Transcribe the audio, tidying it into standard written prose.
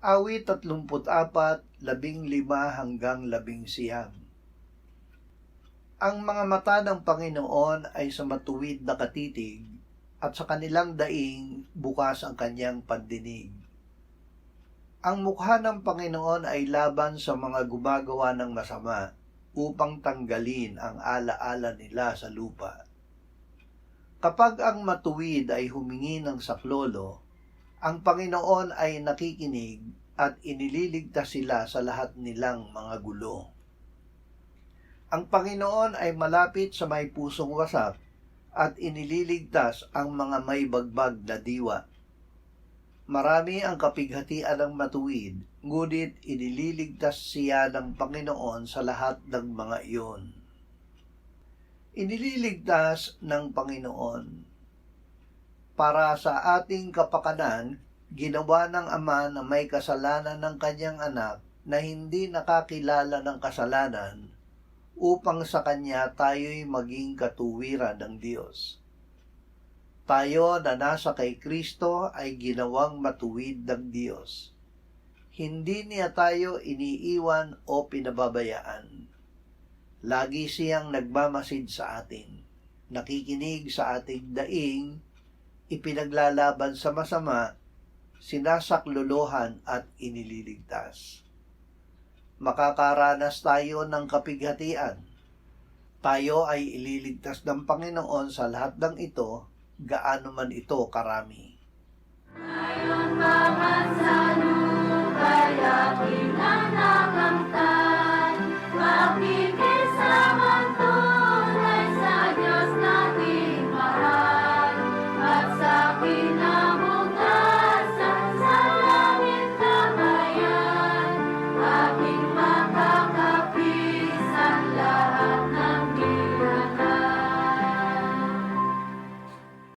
Awit 34, 15-19. Ang mga mata ng Panginoon ay sa matuwid na katitig, at sa kanilang daing bukas ang kanyang pandinig. Ang mukha ng Panginoon ay laban sa mga gumagawa ng masama, upang tanggalin ang ala-ala nila sa lupa. Kapag ang matuwid ay humingi ng saklolo, ang Panginoon ay nakikinig at inililigtas sila sa lahat nilang mga gulo. Ang Panginoon ay malapit sa may pusong wasak at inililigtas ang mga may bagbag na diwa. Marami ang kapighatian ng matuwid, ngunit inililigtas siya ng Panginoon sa lahat ng mga iyon. Inililigtas ng Panginoon. Para sa ating kapakanan, ginawa ng Ama na may kasalanan ng kanyang anak na hindi nakakilala ng kasalanan, upang sa Kanya tayo'y maging katuwiran ng Diyos. Tayo na nasa kay Kristo ay ginawang matuwid ng Diyos. Hindi niya tayo iniiwan o pinababayaan. Lagi siyang nagmamasid sa atin, nakikinig sa ating daing, ipinaglalaban sa masama, sinasaklolohan at inililigtas. Makakaranas tayo ng kapighatian. Tayo ay ililigtas ng Panginoon sa lahat ng ito, gaano man ito karami. Ngayong mga